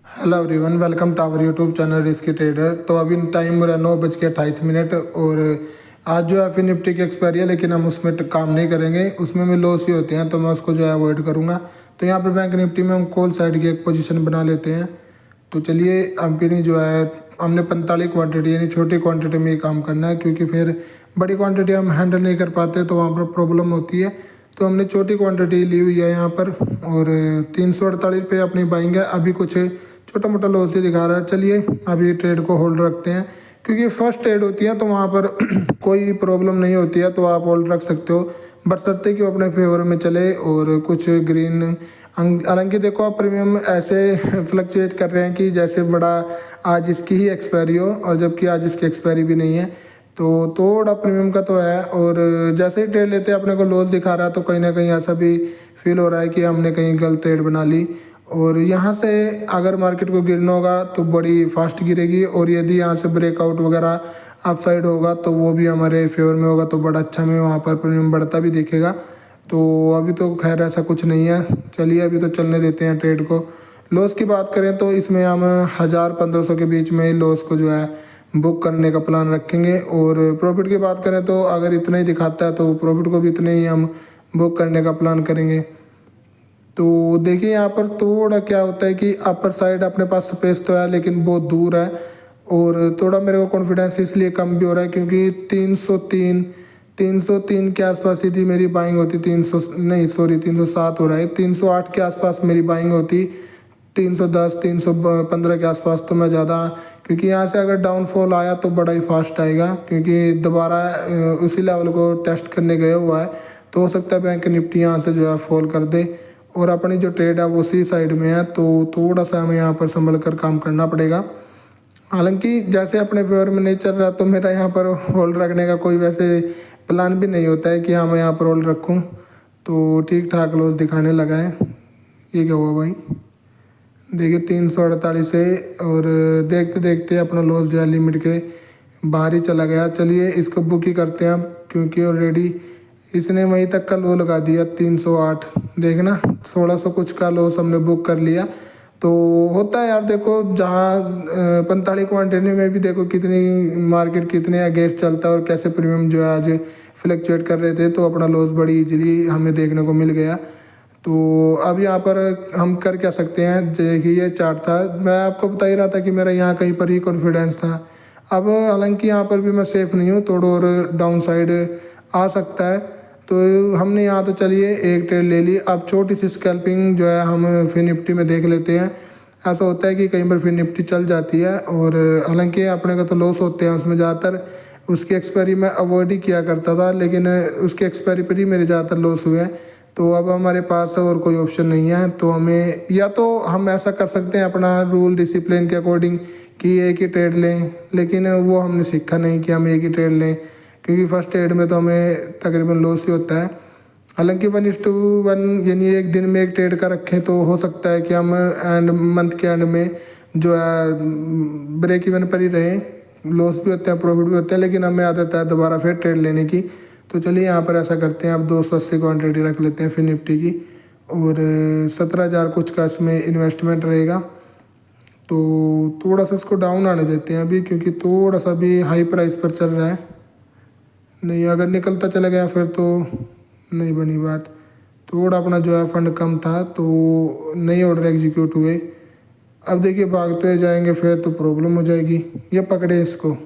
Hello everyone, welcome to our YouTube channel Risky Trader. तो अभी time हो रहा है 9:28 और आज जो है फिर निफ्टी की एक्सपायरी है, लेकिन हम उसमें काम नहीं करेंगे। उसमें भी लॉस ही होते हैं, तो मैं उसको जो है अवॉइड करूँगा। तो यहाँ पर बैंक निफ्टी में हम कॉल साइड की एक पोजीशन बना लेते हैं। तो चलिए, कंपनी जो है हमने 45 क्वांटिटी यानी छोटी क्वांटिटी में ही काम करना है, क्योंकि फिर बड़ी क्वांटिटी हम हैंडल नहीं कर पाते तो वहाँ पर प्रॉब्लम होती है। तो हमने छोटी क्वांटिटी ली हुई है यहाँ पर, और 348 पे अपनी बाइंग है। अभी कुछ छोटा मोटा लॉस ही दिखा रहा है। चलिए अभी ट्रेड को होल्ड रखते हैं, क्योंकि फर्स्ट ट्रेड होती है तो वहाँ पर कोई प्रॉब्लम नहीं होती है, तो आप होल्ड रख सकते हो। बशर्ते कि वो अपने फेवर में चले और कुछ ग्रीन। हालांकि देखो, आप प्रीमियम ऐसे फ्लक्चुएट कर रहे हैं कि जैसे बड़ा आज इसकी ही एक्सपायरी हो, और जबकि आज इसकी एक्सपायरी भी नहीं है। तो थोड़ा प्रीमियम का तो है, और जैसे ही ट्रेड लेते हैं अपने को लॉस दिखा रहा है, तो कहीं ना कहीं ऐसा भी फील हो रहा है कि हमने कहीं गलत ट्रेड बना ली। और यहाँ से अगर मार्केट को गिरना होगा तो बड़ी फास्ट गिरेगी, और यदि यहाँ से ब्रेकआउट वगैरह अप साइड होगा तो वो भी हमारे फेवर में होगा, तो बड़ा अच्छा में वहाँ पर प्रीमियम बढ़ता भी दिखेगा। तो अभी तो खैर ऐसा कुछ नहीं है। चलिए अभी तो चलने देते हैं ट्रेड को। लॉस की बात करें तो इसमें हम 1000-1500 के बीच में लॉस को जो है बुक करने का प्लान रखेंगे। और प्रॉफिट की बात करें तो अगर इतना ही दिखाता है तो प्रॉफिट को भी इतने ही हम बुक करने का प्लान करेंगे। तो देखिए, यहाँ पर थोड़ा क्या होता है कि अपर साइड अपने पास स्पेस तो है, लेकिन बहुत दूर है। और थोड़ा मेरे को कॉन्फिडेंस इसलिए कम भी हो रहा है, क्योंकि 303 के आसपास ही थी मेरी बाइंग होती। 300 नहीं, सॉरी, 307 हो रहा है। 308 के आसपास मेरी बाइंग होती। 310 315 के आसपास तो मैं ज़्यादा, क्योंकि यहाँ से अगर डाउनफॉल आया तो बड़ा ही फास्ट आएगा, क्योंकि दोबारा उसी लेवल को टेस्ट करने गया हुआ है। तो हो सकता है बैंक निफ्टी यहाँ से जो है फॉल कर दे, और अपनी जो ट्रेड है वो उसी साइड में है। तो थोड़ा सा हमें यहाँ पर संभल कर काम करना पड़ेगा। हालांकि जैसे अपने फेवर में नहीं चल रहा, तो मेरा यहाँ पर होल्ड रखने का कोई वैसे प्लान भी नहीं होता है कि हाँ मैं यहाँ पर होल्ड रखूँ। तो ठीक ठाक लॉस दिखाने लगा है। ये क्या हुआ भाई? देखिए 348 है, और देखते देखते अपना लॉस जो है लिमिट के बाहर ही चला गया। चलिए इसको बुक ही करते हैं अब, क्योंकि ऑलरेडी इसने वहीं तक का लो लगा दिया 308। देखना 1600 कुछ का लॉस हमने बुक कर लिया। तो होता है यार, देखो जहाँ 45 क्वांटिटी में भी देखो कितनी मार्केट कितने अगेंस्ट चलता है, और कैसे प्रीमियम जो है आज फ्लक्चुएट कर रहे थे, तो अपना लॉस बड़ी इजीली हमें देखने को मिल गया। तो अब यहाँ पर हम कर क्या सकते हैं? देखिए ये चार्ट था, मैं आपको बता ही रहा था कि मेरा यहाँ कहीं पर ही कॉन्फिडेंस था। अब हालांकि यहाँ पर भी मैं सेफ नहीं हूँ, थोड़ा और डाउन साइड आ सकता है। तो हमने यहाँ तो चलिए एक ट्रेड ले ली। अब छोटी सी स्कैल्पिंग जो है हम फिर निफ्टी में देख लेते हैं। ऐसा होता है कि कहीं पर फिर निफ्टी चल जाती है, और हालांकि अपने का तो लॉस होते हैं उसमें ज़्यादातर। उसकी एक्सपायरी मैं अवॉइड ही किया करता था, लेकिन उसके एक्सपायरी पर ही मेरे ज़्यादातर लॉस हुए हैं। तो अब हमारे पास और कोई ऑप्शन नहीं है। तो हमें या तो हम ऐसा कर सकते हैं अपना रूल डिसिप्लिन के अकॉर्डिंग कि एक ही ट्रेड लें, लेकिन वो हमने सीखा नहीं कि हम एक ही ट्रेड लें, क्योंकि फर्स्ट ट्रेड में तो हमें तकरीबन लॉस ही होता है। हालांकि 1:1 यानी एक दिन में एक ट्रेड का रखें तो हो सकता है कि हम एंड मंथ के एंड में जो है ब्रेक इवन पर ही रहें। लॉस भी होते हैं, प्रॉफिट भी होते हैं, लेकिन हमें आदत है दोबारा फिर ट्रेड लेने की। तो चलिए यहाँ पर ऐसा करते हैं, अब 280 क्वान्टिटी रख लेते हैं फिर निफ्टी की, और 17,000 कुछ का इसमें इन्वेस्टमेंट रहेगा। तो थोड़ा सा इसको डाउन आने देते हैं अभी, क्योंकि थोड़ा सा भी हाई प्राइस पर चल रहा है। नहीं, अगर निकलता चला गया फिर तो नहीं बनी बात। थोड़ा अपना जो है फंड कम था, तो नई ऑर्डर एग्जीक्यूट हुए। अब देखिए भागते जाएंगे फिर तो प्रॉब्लम हो जाएगी। ये पकड़े इसको।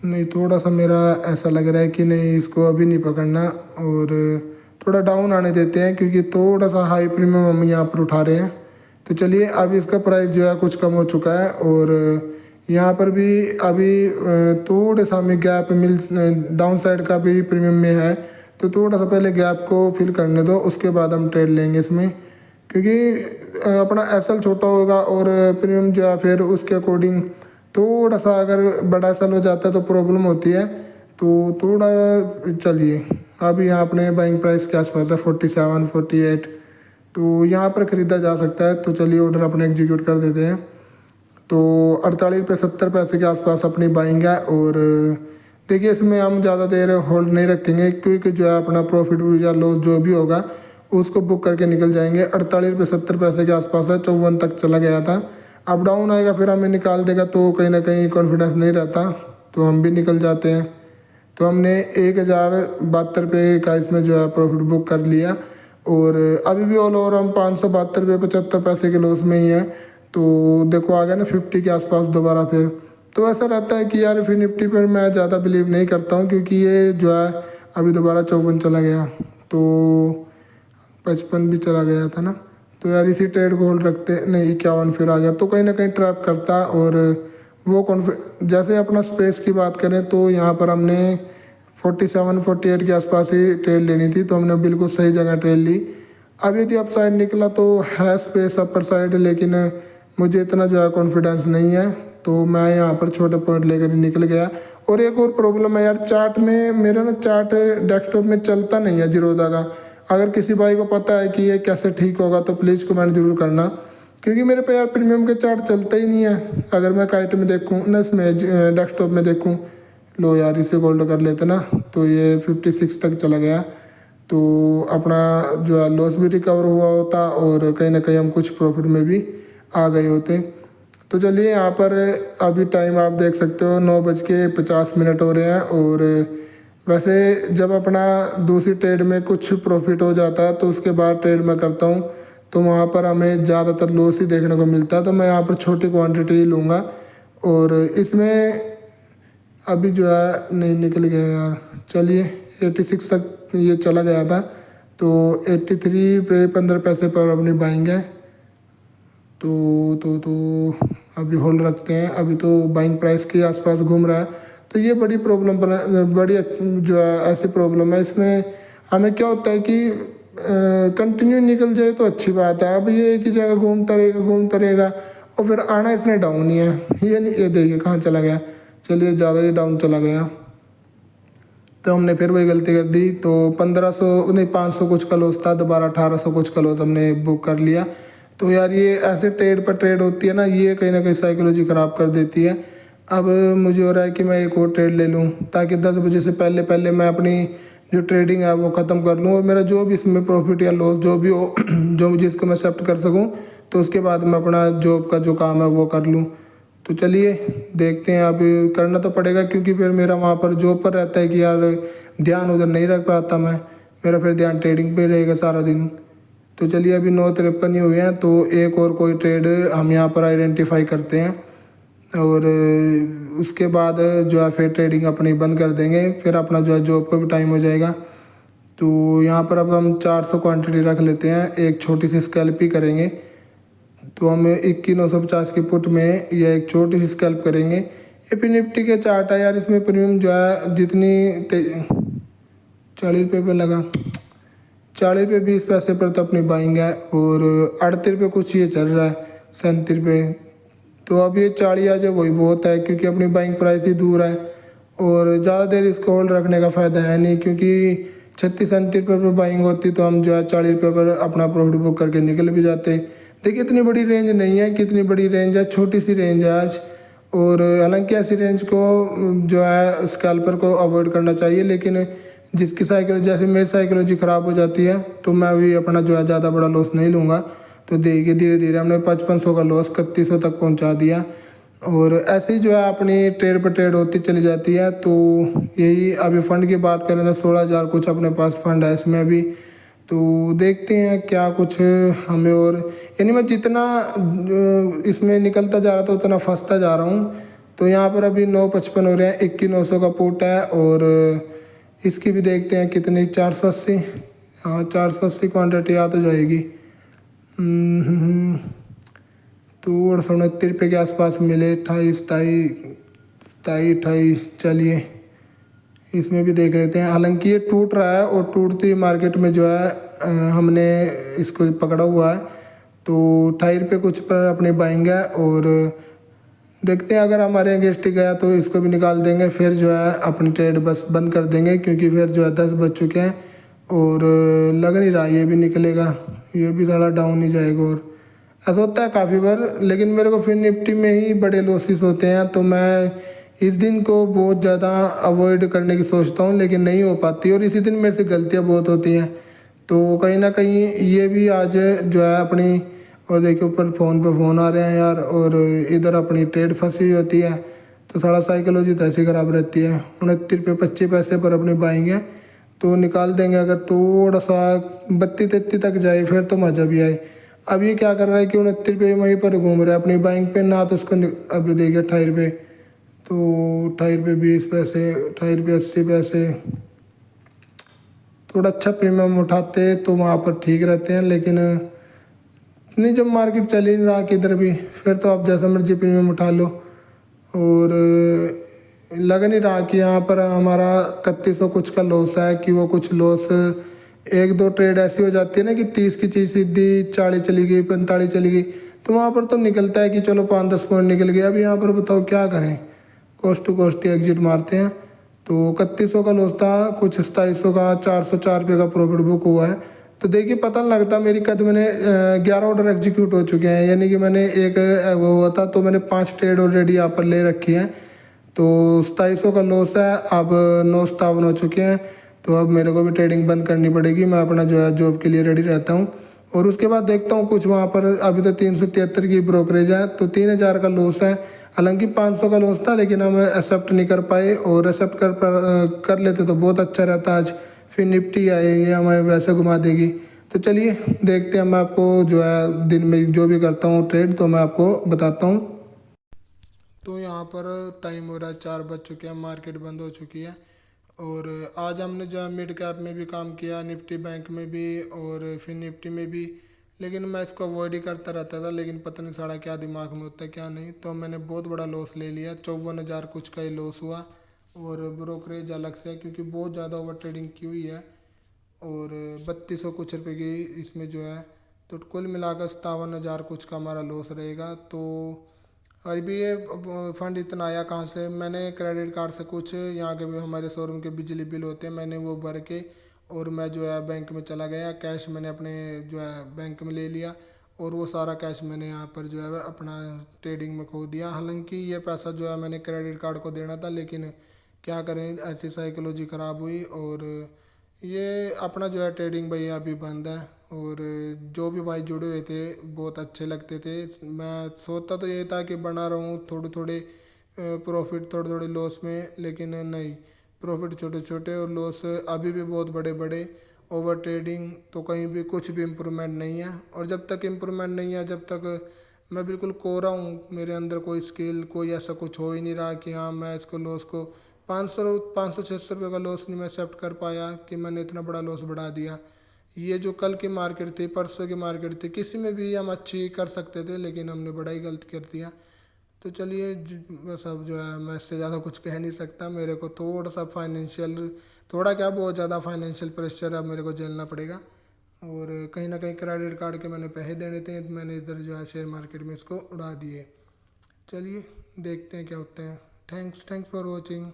नहीं, थोड़ा सा मेरा ऐसा लग रहा है कि नहीं, इसको अभी नहीं पकड़ना, और थोड़ा डाउन आने देते हैं, क्योंकि थोड़ा सा हाई प्रीमियम हम यहाँ पर उठा रहे हैं। तो चलिए अब इसका प्राइस जो है कुछ कम हो चुका है, और यहाँ पर भी अभी थोड़ा सा हमें गैप मिल डाउन साइड का भी प्रीमियम में है। तो थोड़ा सा पहले गैप को फिल करने दो, उसके बाद हम ट्रेड लेंगे इसमें, क्योंकि अपना एसएल छोटा होगा और प्रीमियम जो है फिर उसके अकॉर्डिंग थोड़ा सा अगर बड़ा एसएल हो जाता है तो प्रॉब्लम होती है। तो थोड़ा चलिए, अब यहाँ अपने बाइंग प्राइस के आसपास है 47 48, तो यहाँ पर ख़रीदा जा सकता है। तो चलिए ऑर्डर अपने एग्जीक्यूट कर देते हैं। तो 48 पे 70 पैसे के आसपास अपनी बाइंग है, और देखिए इसमें हम ज़्यादा देर होल्ड नहीं रखेंगे, क्योंकि जो है अपना प्रॉफिट या लॉस जो भी होगा उसको बुक करके निकल जाएंगे। 48 रुपये 70 पैसे के आसपास है, 54 तक चला गया था। अब डाउन आएगा फिर हमें निकाल देगा, तो कहीं ना कहीं कॉन्फिडेंस नहीं रहता, तो हम भी निकल जाते हैं। तो हमने 1072 रुपये का इसमें जो है प्रॉफिट बुक कर लिया, और अभी भी ऑल ओवर हम 572 रुपये 75 पैसे के लॉस में ही है। तो देखो आ गया ना 50 के आसपास दोबारा फिर। तो ऐसा रहता है कि यार फिर निफ्टी पर मैं ज़्यादा बिलीव नहीं करता हूँ, क्योंकि ये जो है अभी दोबारा 54 चला गया, तो 55 भी चला गया था ना। तो यार इसी ट्रेड को होल्ड रखते, नहीं 51 फिर आ गया, तो कहीं ना कहीं ट्रैप करता। और वो जैसे अपना स्पेस की बात करें तो यहाँ पर हमने 47-48 के आसपास ही ट्रेड लेनी थी, तो हमने बिल्कुल सही जगह ट्रेड ली। अब यदि अप साइड निकला तो है स्पेस अपर साइड, लेकिन मुझे इतना जो है कॉन्फिडेंस नहीं है, तो मैं यहाँ पर छोटे पॉइंट लेकर निकल गया। और एक और प्रॉब्लम है यार, चार्ट में मेरा ना चार्ट डेस्कटॉप में चलता नहीं है जीरोधा का। अगर किसी भाई को पता है कि ये कैसे ठीक होगा तो प्लीज़ कमेंट जरूर करना, क्योंकि मेरे पे यार प्रीमियम के चार्ट चलता ही नहीं है। अगर मैं काइट में देखूँ ना, इसमें डेस्कटॉप में देखूँ, लो यार इसे गोल्ड कर लेते ना, तो ये 56 तक चला गया, तो अपना जो है लॉस भी रिकवर हुआ होता, और कहीं ना कहीं हम कुछ प्रॉफिट में भी आ गए होते। तो चलिए यहाँ पर अभी टाइम आप देख सकते हो 9:50 हो रहे हैं। और वैसे जब अपना दूसरी ट्रेड में कुछ प्रॉफिट हो जाता है तो उसके बाद ट्रेड मैं करता हूँ, तो वहाँ पर हमें ज़्यादातर लॉस ही देखने को मिलता है। तो मैं यहाँ पर छोटी क्वांटिटी ही लूँगा, और इसमें अभी जो है नहीं निकल गया यार। चलिए 86 तक ये चला गया था, तो 83 रुपये 15 पैसे पर अपनी बाइंग है। तो अभी होल्ड रखते हैं, अभी तो बाइंग प्राइस के आसपास घूम रहा है। तो ये बड़ी प्रॉब्लम बड़ी जो है ऐसी प्रॉब्लम है। इसमें हमें क्या होता है कि कंटिन्यू निकल जाए तो अच्छी बात है। अब ये एक ही जगह घूमता रहेगा, और फिर आना इसने डाउन ही है। ये नहीं, ये देखिए कहाँ चला गया, चलिए ज़्यादा ही डाउन चला गया। तो हमने फिर वही गलती कर दी, तो 1500 नहीं 500 कुछ का लॉस था, दोबारा 1800 कुछ का लॉस हमने बुक कर लिया। तो यार ये ऐसे ट्रेड पर ट्रेड होती है ना, ये कहीं ना कहीं साइकोलॉजी ख़राब कर देती है। अब मुझे हो रहा है कि मैं एक और ट्रेड ले लूँ, ताकि 10 बजे से पहले मैं अपनी जो ट्रेडिंग है वो ख़त्म कर लूँ, और मेरा जो भी इसमें प्रॉफिट या लॉस जो भी हो जो जिसको मैं एक्सेप्ट कर सकूँ, तो उसके बाद मैं अपना जॉब का जो काम है वो कर लूँ। तो चलिए देखते हैं, अब करना तो पड़ेगा, क्योंकि फिर मेरा वहाँ पर जॉब पर रहता है कि यार ध्यान उधर नहीं रख पाता मैं, मेरा फिर ध्यान ट्रेडिंग पे रहेगा सारा दिन। तो चलिए अभी 9:53 ही हुए हैं, तो एक और कोई ट्रेड हम यहाँ पर आइडेंटिफाई करते हैं, और उसके बाद जो है फिर ट्रेडिंग अपनी बंद कर देंगे, फिर अपना जो है जॉब का भी टाइम हो जाएगा। तो यहाँ पर अब हम 400 क्वांटिटी रख लेते हैं, एक छोटी सी स्कैल्प ही करेंगे। तो हम 21,950 की पुट में यह एक छोटी सी स्कैल्प करेंगे। ये भी निफ्टी के चार्ट है यार, इसमें प्रीमियम जो है जितनी 40 रुपये पे लगा, 40 रुपये 20 पैसे पर तो अपनी बाइंग है, और 38 रुपये कुछ ये चल रहा है, 37 रुपये। तो अब ये 40 आ जाए वही बहुत है, क्योंकि अपनी बाइंग प्राइस ही दूर है, और ज़्यादा देर इसको होल्ड रखने का फ़ायदा है नहीं, क्योंकि 36-37 रुपये पर बाइंग होती तो हम जो है 40 रुपये पर अपना प्रॉफिट बुक करके निकल भी जाते। देखिए इतनी बड़ी रेंज नहीं है, कितनी बड़ी रेंज है, छोटी सी रेंज है आज। और हालांकि ऐसी रेंज को जो है स्कैल्पर को अवॉइड करना चाहिए, लेकिन जिसकी साइकोलॉजी, जैसे मेरी साइकोलॉजी ख़राब हो जाती है, तो मैं भी अपना जो है ज़्यादा बड़ा लॉस नहीं लूँगा। तो देखिए धीरे धीरे हमने 5500 का लॉस 3100 तक पहुँचा दिया, और ऐसे ही जो है अपनी ट्रेड पर ट्रेड होती चली जाती है। तो यही अभी फ़ंड की बात करें तो 16,000 कुछ अपने पास फ़ंड है इसमें अभी। तो देखते हैं क्या कुछ हमें, और यानी मैं जितना इसमें निकलता जा रहा था उतना फंसता जा रहा हूँ। तो यहाँ पर अभी 9:55 हो रहे हैं, 21,900 का पुट है, और इसकी भी देखते हैं कितनी, 480, हाँ 480 क्वान्टिटी आ तो जाएगी। तो 69 रुपये के आसपास मिले, 28 चलिए इसमें भी देख लेते हैं। हालांकि ये टूट रहा है, और टूटती मार्केट में जो है हमने इसको पकड़ा हुआ है, तो 28 रुपये कुछ पर अपनी बाइंग है, और देखते हैं अगर हमारे अगेंस्ट गया तो इसको भी निकाल देंगे, फिर जो है अपनी ट्रेड बस बंद कर देंगे, क्योंकि फिर जो है 10 बज चुके हैं, और लग नहीं रहा ये भी निकलेगा, ये भी थोड़ा डाउन ही जाएगा। और ऐसा होता है काफ़ी बार, लेकिन मेरे को फिर निफ्टी में ही बड़े लॉसेस होते हैं, तो मैं इस दिन को बहुत ज़्यादा अवॉइड करने की सोचता हूँ, लेकिन नहीं हो पाती, और इसी दिन मेरे से गलतियाँ बहुत होती हैं। तो कहीं ना कहीं ये भी आज जो है अपनी, और देखिए ऊपर फ़ोन पे फ़ोन आ रहे हैं यार, और इधर अपनी ट्रेड फंसी हुई होती है। तो सारा साइकोलॉजी तो ऐसी ख़राब रहती है। 29 रुपये 25 पैसे पर अपनी बाइंग है, तो निकाल देंगे। अगर थोड़ा सा 32-33 तक जाए फिर तो मज़ा भी आए। अब ये क्या कर रहा है कि 29 रुपये वहीं पर घूम रहा है अपनी बाइंग पे, ना तो उसको अभी देखिए 28 रुपये, तो 28 रुपये 20 पैसे, 28 रुपये 80 पैसे। थोड़ा अच्छा प्रीमियम उठाते तो वहाँ पर ठीक रहते हैं, लेकिन नहीं, जब मार्केट चल ही नहीं रहा किधर भी, फिर तो आप जैसा मर्जी प्रीमियम उठा लो। और लग नहीं रहा कि यहाँ पर हमारा 3100 कुछ का लॉस है, कि वो कुछ लॉस एक दो ट्रेड ऐसी हो जाती है ना कि 30 की चीज़ सीधी 40 चली गई, 45 चली गई, तो वहाँ पर तो निकलता है कि चलो 5-10 पॉइंट निकल गए। अब यहाँ पर बताओ क्या करें, कॉस्ट टू कॉस्ट ही एग्जिट मारते हैं। तो 3100 का लॉस था, कुछ 2700 का, 404 रुपये का प्रॉफिट बुक हुआ है। तो देखिए पता नहीं लगता, मेरी कद मैंने 11 ऑर्डर एग्जीक्यूट हो चुके हैं, यानी कि मैंने एक वो हुआ था, तो मैंने 5 ट्रेड ऑलरेडी यहाँ पर ले रखी हैं। तो 2700 का लॉस है, अब 957 हो चुके हैं। तो अब मेरे को भी ट्रेडिंग बंद करनी पड़ेगी, मैं अपना जो है जॉब के लिए रेडी रहता हूँ। और उसके बाद देखता हूँ कुछ वहाँ पर, अभी तो 373 की ब्रोकरेज है, तो 3000 का लॉस है। हालांकि 500 का लॉस था, लेकिन हम एक्सेप्ट नहीं कर पाए, और एक्सेप्ट कर लेते तो बहुत अच्छा रहता आज। फिर निफ्टी आई, ये हमें वैसे घुमा देगी। तो चलिए देखते हैं, मैं आपको जो है दिन में जो भी करता हूँ ट्रेड, तो मैं आपको बताता हूँ। तो यहाँ पर टाइम हो रहा है 4 बज चुके हैं, मार्केट बंद हो चुकी है। और आज हमने जो है मिड कैप में भी काम किया, निफ्टी बैंक में भी और फिर निफ्टी में भी। लेकिन मैं इसको अवॉइड ही करता रहता था, लेकिन पता नहीं साड़ा क्या दिमाग में होता है क्या नहीं, तो मैंने बहुत बड़ा लॉस ले लिया, 54,000 कुछ का ही लॉस हुआ। और ब्रोकरेज अलग से है, क्योंकि बहुत ज़्यादा ओवर ट्रेडिंग की हुई है। और 3200 कुछ रुपये की इसमें जो है, तो कुल मिलाकर 57,000 कुछ का हमारा लॉस रहेगा। तो अभी ये फंड इतना आया कहाँ से, मैंने क्रेडिट कार्ड से कुछ यहाँ के भी हमारे शोरूम के बिजली बिल होते हैं, मैंने वो भर के, और मैं जो है बैंक में चला गया, कैश मैंने अपने जो है बैंक में ले लिया, और वो सारा कैश मैंने यहाँ पर जो है अपना ट्रेडिंग में खो दिया। हालांकि ये पैसा जो है मैंने क्रेडिट कार्ड को देना था, लेकिन क्या करें, ऐसी साइकोलॉजी ख़राब हुई। और ये अपना जो है ट्रेडिंग भैया अभी बंद है। और जो भी भाई जुड़े हुए थे बहुत अच्छे लगते थे, मैं सोचता तो ये था कि बना रहूँ थोड़े थोड़े प्रॉफिट, थोड़े थोड़े लॉस में, लेकिन नहीं, प्रॉफिट छोटे छोटे और लॉस अभी भी बहुत बड़े बड़े। ओवर ट्रेडिंग तो कहीं भी कुछ भी इम्प्रूवमेंट नहीं है, और जब तक इम्प्रूवमेंट नहीं है, जब तक मैं बिल्कुल कोरा हूँ, मेरे अंदर कोई स्किल कोई ऐसा कुछ हो ही नहीं रहा कि हाँ मैं इसको लॉस को 500-600 रुपये का लॉस नहीं मैं एक्सेप्ट कर पाया कि मैंने इतना बड़ा लॉस बढ़ा दिया। ये जो कल की मार्केट थी, परसों की मार्केट थी, किसी में भी हम अच्छी कर सकते थे, लेकिन हमने बड़ा ही गलत कर दिया। तो चलिए बस अब जो है मैं इससे ज़्यादा कुछ कह नहीं सकता, मेरे को थोड़ा सा फाइनेंशियल, थोड़ा क्या बहुत ज़्यादा फाइनेंशियल प्रेशर अब मेरे को झेलना पड़ेगा। और कहीं ना कहीं क्रेडिट कार्ड के मैंने पैसे देने थे, तो मैंने इधर जो है शेयर मार्केट में इसको उड़ा दिए। चलिए देखते हैं क्या होता है। Thanks for watching.